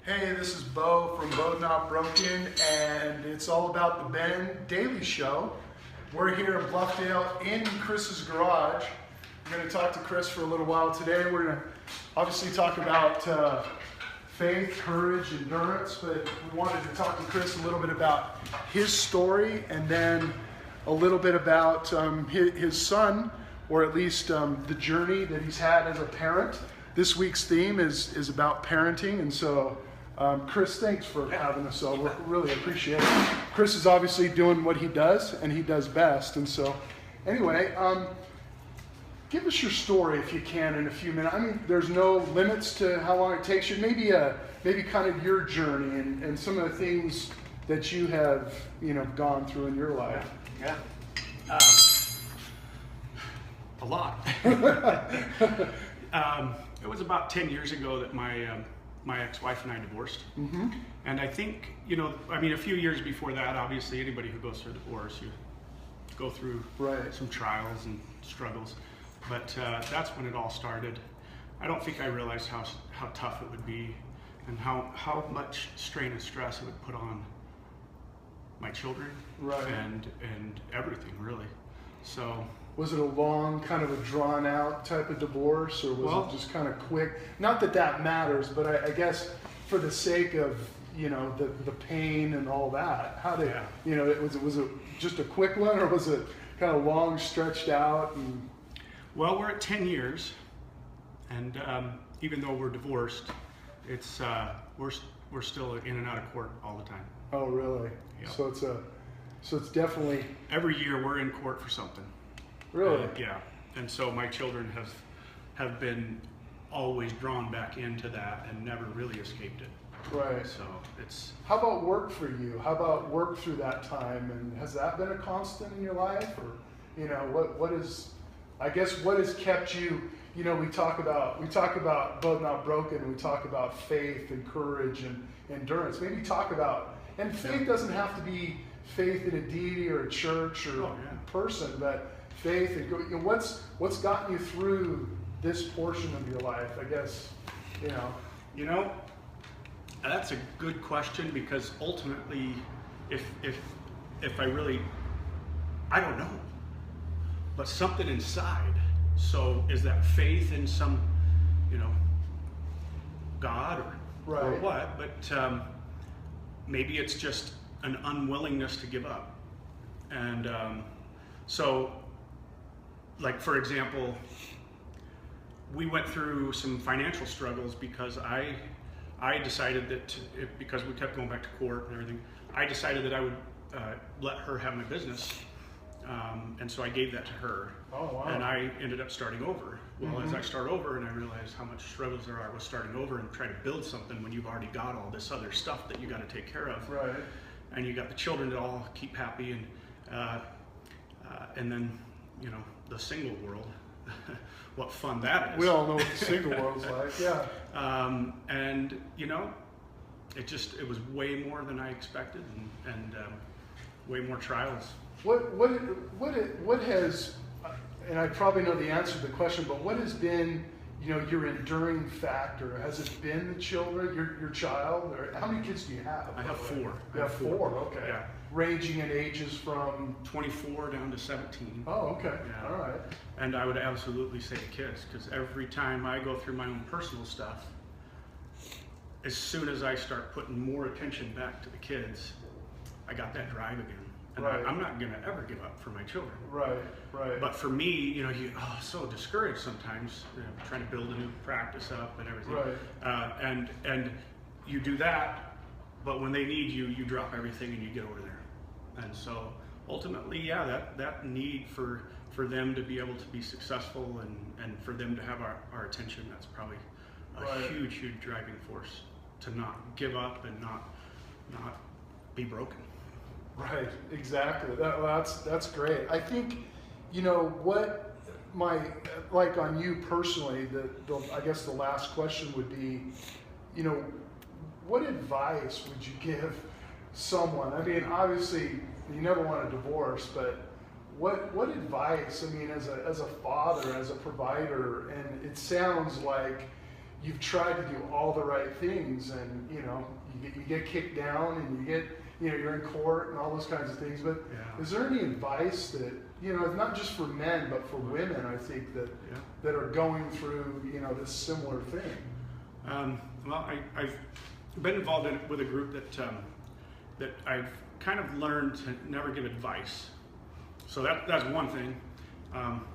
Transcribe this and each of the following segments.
Hey, this is Bo from BEAU'D, and it's all about the Ben Daily Show. We're here in Bluffdale in Chris's garage. We're going to talk to Chris for a little while today. We're going to obviously talk about faith, courage, endurance, but we wanted to talk to Chris a little bit about his story and then a little bit about his son, or at least the journey that he's had as a parent. This week's theme is about parenting, and so Chris, thanks for having us. We really appreciate it. Chris is obviously doing what he does, and he does best. And so, anyway, give us your story if you can in a few minutes. I mean, there's no limits to how long it takes you. Maybe kind of your journey and some of the things that you have, gone through in your life. Yeah. A lot. It was about 10 years ago that my ex-wife and I divorced. Mm-hmm. And I think, a few years before that, obviously anybody who goes through a divorce, you go through some trials and struggles. But that's when it all started. I don't think I realized how tough it would be and how much strain and stress it would put on my children and everything, really. So. Was it a long, kind of a drawn-out type of divorce, or was it just kind of quick? Not that matters, but I guess for the sake of the pain and all that, how did was it just a quick one, or was it kind of long, stretched out? And... Well, we're at 10 years, and even though we're divorced, it's we're still in and out of court all the time. Oh, really? Yep. So it's definitely every year we're in court for something. Really? Yeah. And so my children have been always drawn back into that and never really escaped it. Right. So it's... How about work for you? How about work through that time? And has that been a constant in your life? Or, what has kept you, we talk about both not broken, we talk about faith and courage and endurance. Maybe talk about, and faith doesn't have to be faith in a deity or a church or person, but faith and what's gotten you through this portion of your life, I guess, That's a good question, because ultimately, if I don't know, but something inside. So is that faith in some, God or what? But maybe it's just an unwillingness to give up, and so. Like, for example, we went through some financial struggles because I decided that, because we kept going back to court and everything, I decided that I would let her have my business. And so I gave that to her. Oh, wow. And I ended up starting over. Well, as I start over and I realized how much struggles there are with starting over and trying to build something when you've already got all this other stuff that you got to take care of. Right. And you got the children to all keep happy, and then, the single world, what fun that is. We all know what the single world's like, yeah. And it was way more than I expected, and way more trials. What has, and I probably know the answer to the question, but what has been, your enduring factor? Has it been the children, your child, or how many kids do you have? I have 4. You have 4, okay. Yeah. Ranging in ages from 24 down to 17. Oh, okay. Yeah. All right. And I would absolutely say the kids, because every time I go through my own personal stuff, as soon as I start putting more attention back to the kids, I got that drive again. And I'm not going to ever give up for my children. Right. But for me, you're so discouraged sometimes, trying to build a new practice up and everything. Right. And you do that, but when they need you, you drop everything and you get over there. And so ultimately, that need for them to be able to be successful and for them to have our attention, that's probably a huge driving force to not give up and not be broken. Right, exactly. That's great. I think, what on you personally, I guess the last question would be, what advice would you give someone? I mean, obviously, you never want a divorce, but what advice? I mean, as a father, as a provider, and it sounds like you've tried to do all the right things, and you get kicked down, and you're in court and all those kinds of things. But is there any advice that not just for men but for women, I think that are going through this similar thing? Well, I've been involved with a group that I've kind of learned to never give advice. So that's one thing,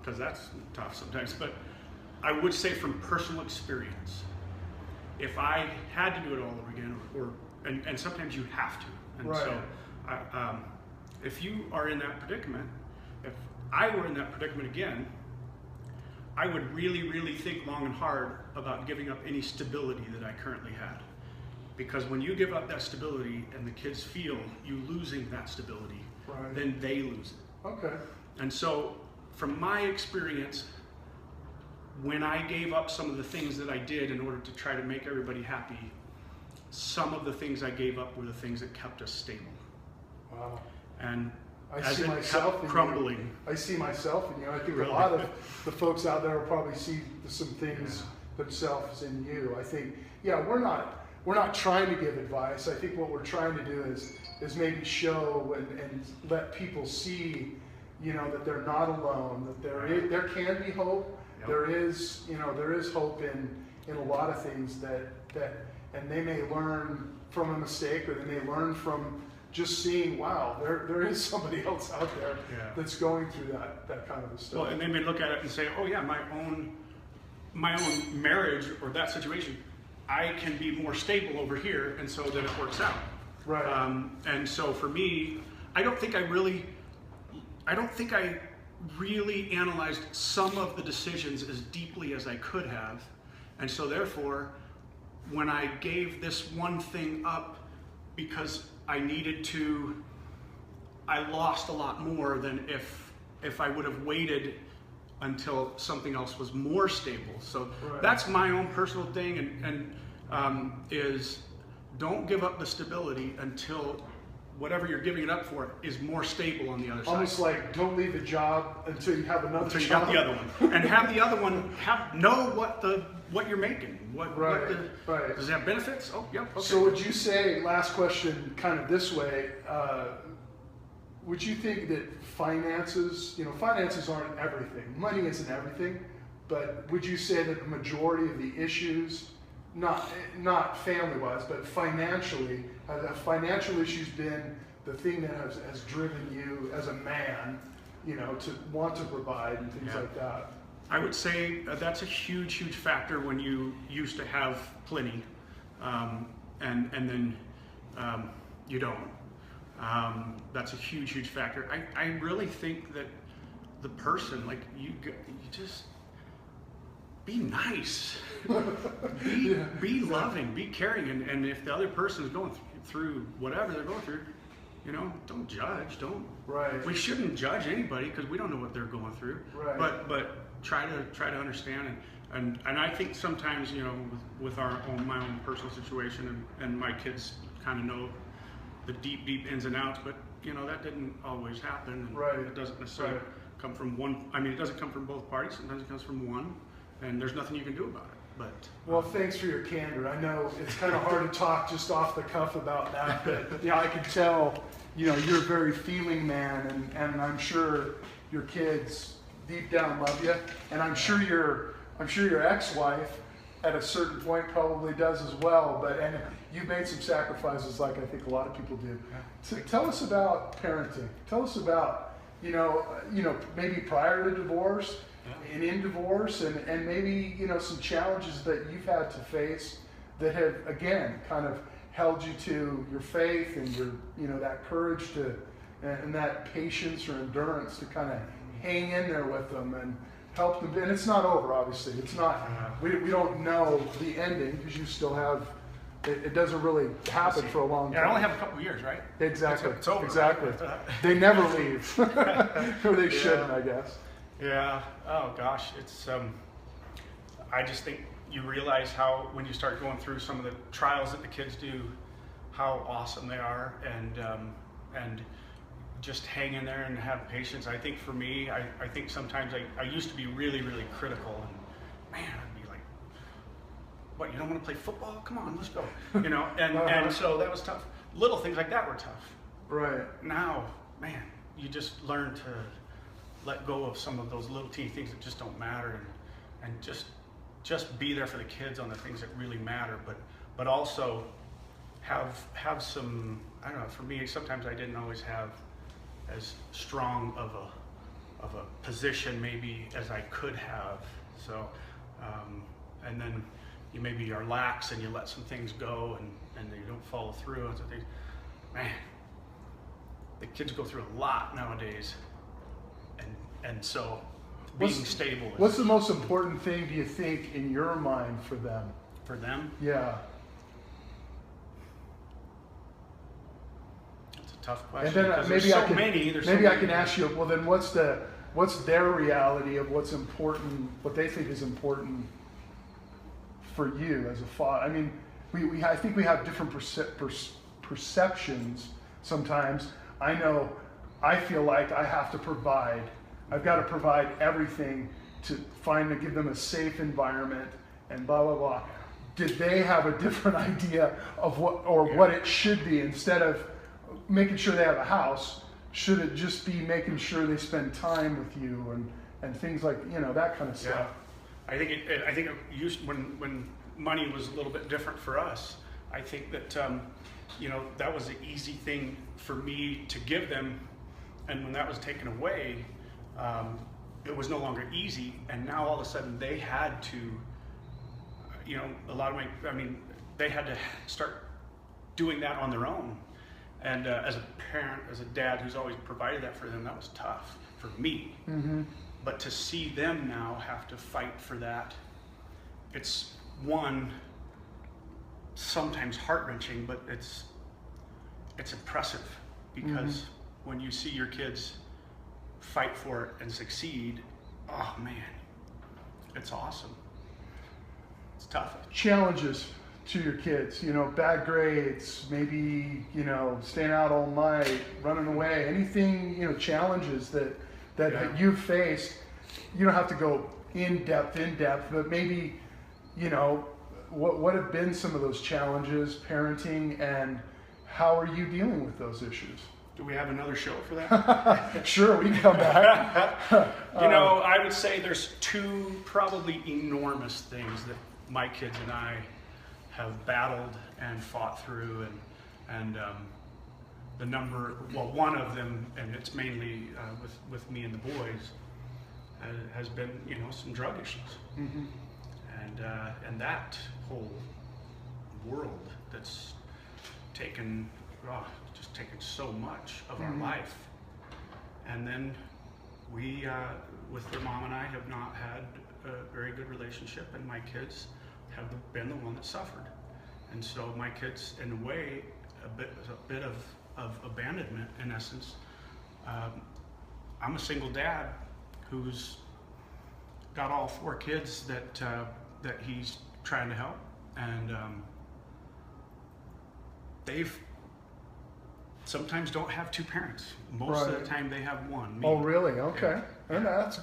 because that's tough sometimes. But I would say from personal experience, if I had to do it all over again, and sometimes you have to. And right. So if you are in that predicament, if I were in that predicament again, I would really, really think long and hard about giving up any stability that I currently had. Because when you give up that stability and the kids feel you losing that stability, right. then they lose it. Okay. And so from my experience, when I gave up some of the things that I did in order to try to make everybody happy, some of the things I gave up were the things that kept us stable. Wow. And I as see it myself kept crumbling. I see myself in you. I think really? A lot of the folks out there will probably see some things themselves in you. I think, we're not trying to give advice. I think what we're trying to do is maybe show and let people see, that they're not alone, that there can be hope. Yep. There is hope in a lot of things that and they may learn from a mistake, or they may learn from just seeing, wow, there is somebody else out there that's going through that kind of a stuff. Well, and they may look at it and say, oh yeah, my own marriage or that situation, I can be more stable over here, and so then it works out. Right. And so for me, I don't think I really analyzed some of the decisions as deeply as I could have. And so therefore, when I gave this one thing up because I needed to, I lost a lot more than if I would have waited until something else was more stable. So that's my own personal thing, and is don't give up the stability until whatever you're giving it up for is more stable on the other side. Almost like don't leave a job until you have another until you job. got the other one, and have the other one know what you're making. Does it have benefits? Oh, yep. Okay. So would you say, last question, kind of this way? Would you think that finances aren't everything? Money isn't everything, but would you say that the majority of the issues, not family-wise, but financially, have financial issues been the thing that has driven you as a man, to want to provide and things like that? I would say that's a huge, huge factor when you used to have plenty, and then you don't. That's a huge, huge factor. I really think that the person, like you just be nice, be loving, be caring, and if the other person is going through whatever they're going through, don't judge. Don't. Right. We shouldn't judge anybody because we don't know what they're going through. Right. But try to understand, and I think sometimes with my own personal situation, and my kids kind of know the deep ins and outs, but that didn't always happen. And right. It doesn't necessarily come from one. I mean, it doesn't come from both parties. Sometimes it comes from one, and there's nothing you can do about it. But well, thanks for your candor. I know it's kind of hard to talk just off the cuff about that, but I can tell you're a very feeling man, and I'm sure your kids deep down love you, and I'm sure your ex-wife at a certain point probably does as well. And you've made some sacrifices, like I think a lot of people do. So tell us about parenting. Tell us about maybe prior to divorce. And in divorce, and maybe some challenges that you've had to face that have again kind of held you to your faith and your that courage and that patience or endurance to kind of hang in there with them and help them. And it's not over, obviously. It's not. We don't know the ending because you still have. It doesn't really happen for a long time. Yeah, I only have a couple of years, right? Exactly. It's over. Exactly. They never leave, or they shouldn't, I guess. Yeah. Oh gosh, it's. I just think you realize how when you start going through some of the trials that the kids do, how awesome they are, and just hang in there and have patience. I think for me, I think sometimes I used to be really, really critical, and man, I'd be like, what, you don't want to play football? Come on, let's go. You know, and so that was tough. Little things like that were tough. Right. Now, man, you just learn to let go of some of those little teeny things that just don't matter, and just be there for the kids on the things that really matter, but also have some, I don't know, for me, sometimes I didn't always have as strong of a position maybe as I could have. So, and then you maybe are lax and you let some things go and you don't follow through on some things. Man, the kids go through a lot nowadays. And so being stable is... What's the most important thing, do you think, in your mind for them? For them? Yeah. That's a tough question. And then maybe I can ask you, well then what's their reality of what's important, what they think is important for you as a father? I mean, I think we have different perceptions sometimes. I know I feel like I have to provide. I've got to provide everything to give them a safe environment and blah, blah, blah. Did they have a different idea of what it should be? Instead of making sure they have a house, should it just be making sure they spend time with you and things like, you know, that kind of stuff? I think it used when money was a little bit different for us. I think that you know, that was an easy thing for me to give them, and when that was taken away, it was no longer easy, and now all of a sudden they had to, you know, they had to start doing that on their own. And as a parent, as a dad who's always provided that for them, that was tough for me. Mm-hmm. But to see them now have to fight for that, it's sometimes heart-wrenching, but it's impressive, because when you see your kids fight for it and succeed, oh man, it's awesome. It's tough. Challenges to your kids, you know, bad grades, maybe, you know, staying out all night, running away, anything, you know, challenges that you've faced. You don't have to go in depth, but maybe, you know, what have been some of those challenges parenting, and how are you dealing with those issues? Do we have another show for that? Sure, we can come back. You know, I would say there's two probably enormous things that my kids and I have battled and fought through, and one of them, and it's mainly with me and the boys, has been, you know, some drug issues. Mm-hmm. And that whole world that's taken so much of our life. And then we, with their mom and I, have not had a very good relationship, and my kids have been the one that suffered. And so my kids, in a way, a bit of abandonment, in essence. I'm a single dad who's got all 4 kids that he's trying to help, and they've sometimes don't have 2 parents. Most of the time they have 1. Me. Oh, really? Okay. Yeah. And that's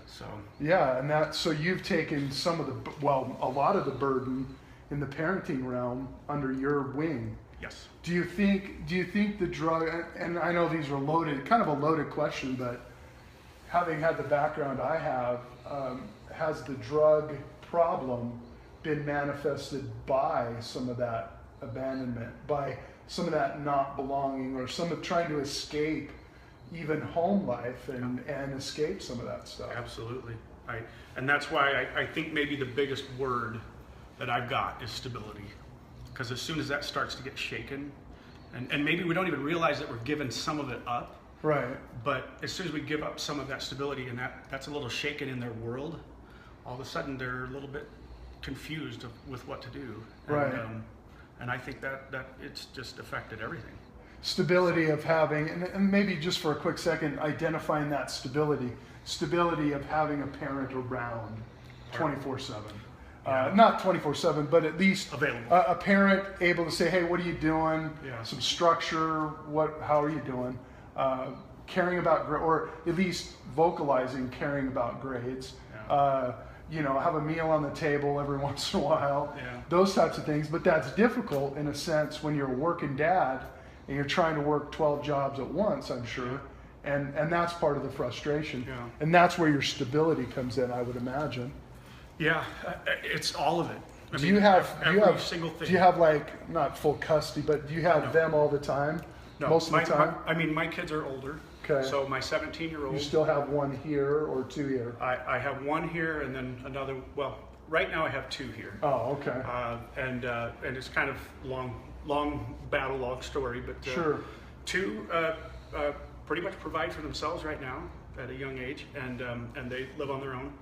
so. Yeah, and so you've taken a lot of the burden in the parenting realm under your wing. Yes. Do you think the drug, and I know these are kind of a loaded question, but having had the background I have, has the drug problem been manifested by some of that abandonment, by some of that not belonging, or some of trying to escape even home life and escape some of that stuff? Absolutely. And that's why I think maybe the biggest word that I've got is stability. Because as soon as that starts to get shaken, and maybe we don't even realize that we're giving some of it up. Right. But as soon as we give up some of that stability, and that's a little shaken in their world, all of a sudden they're a little bit confused with what to do. Right. And I think that it's just affected everything. Stability of having, and maybe just for a quick second, identifying that stability of having a parent around 24/7. Not 24/7, but at least available. A parent able to say, "Hey, what are you doing?" Yeah. Some structure. How are you doing? Caring about, or at least vocalizing caring about grades. Yeah. have a meal on the table every once in a while, Yeah. those types of things. But that's difficult in a sense when you're a working dad and you're trying to work 12 jobs at once, I'm sure. And that's part of the frustration. Yeah. And that's where your stability comes in, I would imagine. Yeah, it's all of it. Do you have every single thing? Do you have like not full custody, but do you have them all the time? No, most of the time. My kids are older. Okay. So my 17-year-old. You still have one here or two here? I have one here and then another. Well, right now I have two here. Oh, okay. And it's kind of long battle, long story, but sure. Two pretty much provide for themselves right now at a young age, and they live on their own.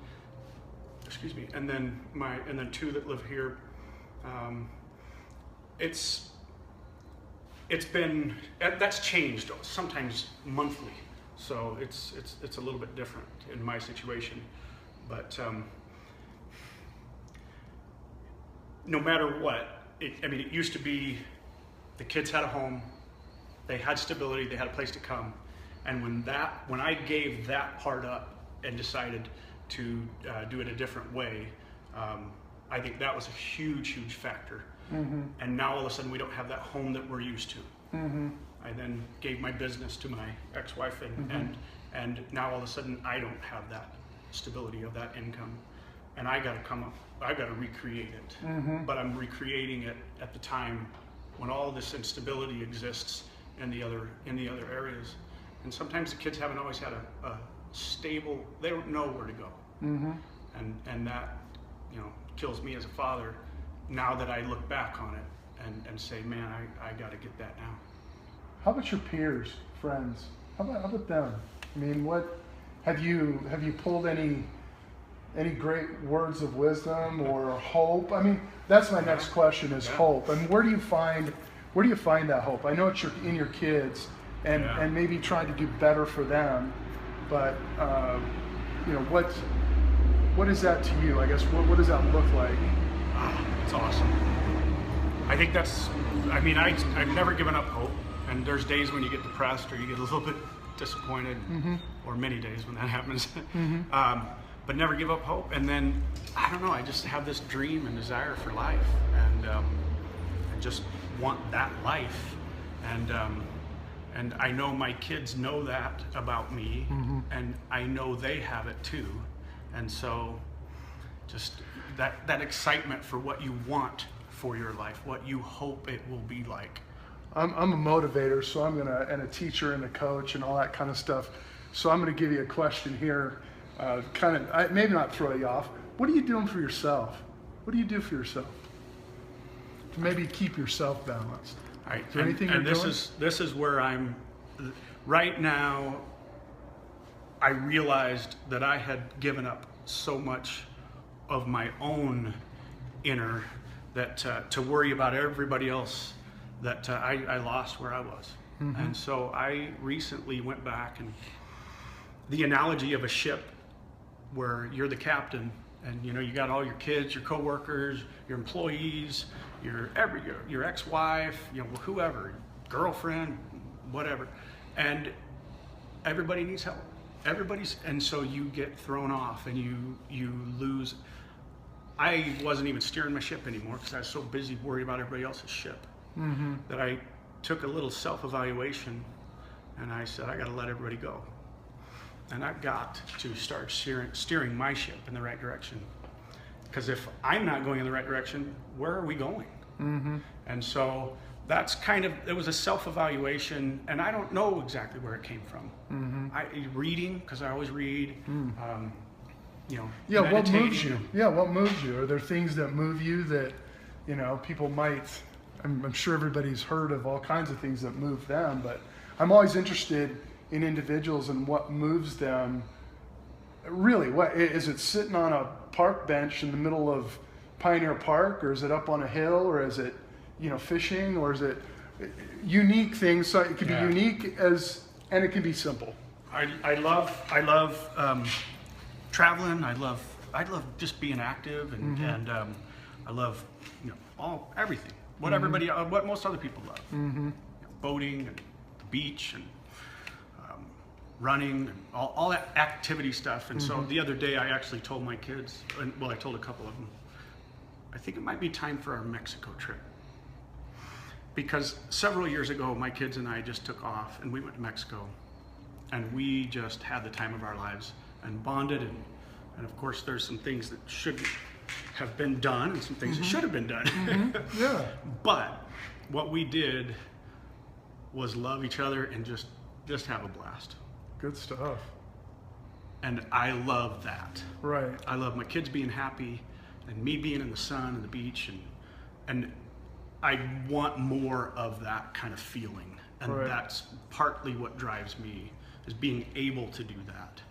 Excuse me. And then two that live here. It's been, that's changed sometimes monthly, so it's a little bit different in my situation, but no matter what, it used to be the kids had a home, they had stability, they had a place to come, and when I gave that part up and decided to do it a different way, I think that was a huge factor. Mm-hmm. And now all of a sudden we don't have that home that we're used to. Mm-hmm. I then gave my business to my ex-wife, and now all of a sudden I don't have that stability of that income, and I got to recreate it. Mm-hmm. But I'm recreating it at the time when all this instability exists in the other areas, and sometimes the kids haven't always had a stable. They don't know where to go, mm-hmm. and that kills me as a father. Now that I look back on it and say, man, I got to get that now. How about your peers, friends? How about them? I mean, what have you pulled any great words of wisdom or hope? I mean, that's my next question is hope. I mean, where do you find that hope? I know it's in your kids and maybe trying to do better for them, but what is that to you? I guess what does that look like? It's awesome. I think I've never given up hope, and there's days when you get depressed or you get a little bit disappointed, mm-hmm. or many days when that happens, mm-hmm. But never give up hope. And then, I don't know, I just have this dream and desire for life, and I just want that life, and I know my kids know that about me, mm-hmm. and I know they have it too, and so just that excitement for what you want for your life, what you hope it will be like. I'm a motivator, so and a teacher and a coach and all that kind of stuff. So I'm gonna give you a question here, maybe not throw you off. What are you doing for yourself? What do you do for yourself to maybe keep yourself balanced? Right. Is there anything you're doing? This is where I'm right now. I realized that I had given up so much of my own inner that to worry about everybody else, that I lost where I was. Mm-hmm. And so I recently went back, and the analogy of a ship where you're the captain, and you got all your kids, your coworkers, your employees, your ex-wife, whoever, girlfriend, whatever, and everybody needs help. And so you get thrown off and you lose. I wasn't even steering my ship anymore because I was so busy worried about everybody else's ship, mm-hmm. that I took a little self-evaluation, and I said, I got to let everybody go. And I've got to start steering my ship in the right direction. Because if I'm not going in the right direction, where are we going? Mm-hmm. And so that's it was a self-evaluation, and I don't know exactly where it came from. Mm-hmm. Reading, because I always read. Mm. What moves you? Yeah, what moves you? Are there things that move you that, people might, I'm sure everybody's heard of all kinds of things that move them, but I'm always interested in individuals and what moves them. Really, what is it? Sitting on a park bench in the middle of Pioneer Park, or is it up on a hill, or is it, fishing, or is it unique things? So it can be unique and it can be simple. I love traveling. I love just being active, and mm-hmm. and I love everything. What mm-hmm. What most other people love. Mm-hmm. Boating and the beach, and running, and all that activity stuff. And so the other day I actually told my kids, well, I told a couple of them, I think it might be time for our Mexico trip. Because several years ago, my kids and I just took off and we went to Mexico, and we just had the time of our lives and bonded. And of course, there's some things that shouldn't have been done and some things that should have been done. Yeah. But what we did was love each other and just have a blast. Good stuff. And I love that. Right. I love my kids being happy and me being in the sun and the beach, and I want more of that kind of feeling. And that's partly what drives me, is being able to do that.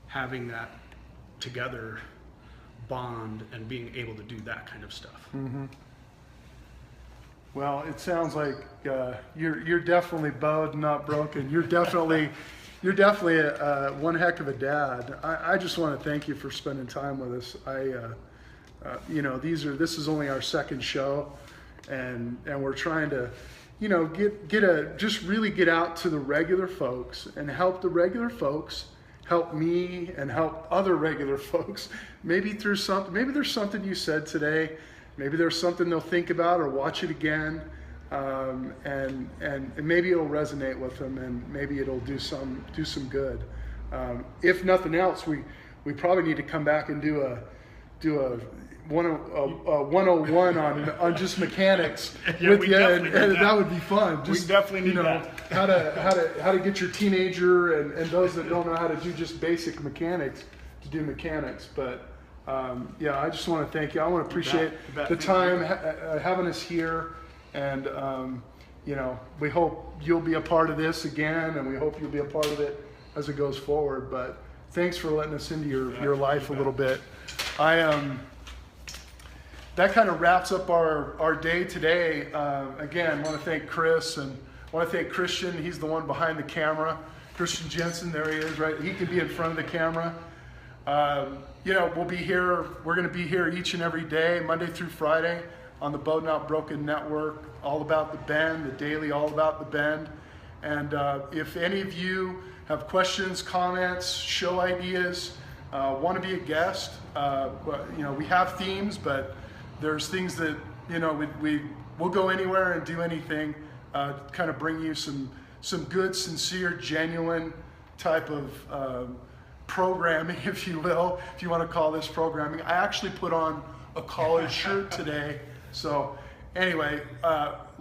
Having that together bond and being able to do that kind of stuff. Well, it sounds like you're definitely bowed, not broken. You're definitely one heck of a dad. I just want to thank you for spending time with us. This is only our second show, and we're trying to, just really get out to the regular folks and help the regular folks help me and help other regular folks. Maybe there's something you said today. Maybe there's something they'll think about or watch it again, and maybe it'll resonate with them, and maybe it'll do some good. If nothing else, we probably need to come back and do a 101 on just mechanics with you, and that would be fun. Just, we definitely need that. how to get your teenager and those that don't know how to do just basic mechanics to do mechanics, but. I just want to thank you. I want to appreciate the time having us here, and we hope you'll be a part of this again, and we hope you'll be a part of it as it goes forward. But thanks for letting us into your life a little bit. That kind of wraps up our day today. Again, I want to thank Chris, and I want to thank Christian. He's the one behind the camera. Christian Jensen, there he is, right? He can be in front of the camera. We'll be here. We're going to be here each and every day, Monday through Friday, on the BEAU'D Not Broken Network, all about the Bend, the daily All About the Bend. And if any of you have questions, comments, show ideas, want to be a guest, we have themes, but there's things that, we'll go anywhere and do anything, kind of bring you some good, sincere, genuine type of programming, if you will, if you want to call this programming. I actually put on a collared shirt today. So anyway,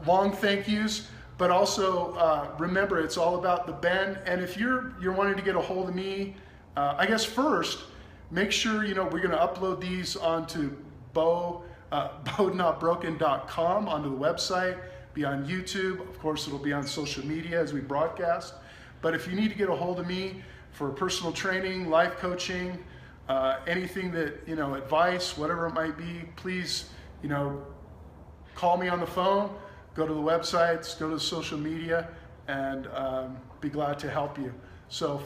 long thank yous, but also remember, it's all about the Bend. And if you're wanting to get a hold of me, I guess first, make sure, we're going to upload these onto BEAU'DNotBroken.com, onto the website, be on YouTube. Of course, it'll be on social media as we broadcast. But if you need to get a hold of me for personal training, life coaching, anything that, advice, whatever it might be, please, call me on the phone, go to the websites, go to the social media, and be glad to help you. So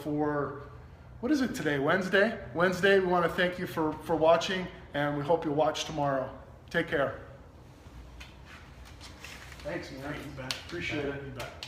what is it today, Wednesday? Wednesday, we want to thank you for watching, and we hope you'll watch tomorrow. Take care. Thanks, man. You bet. Appreciate it. You bet.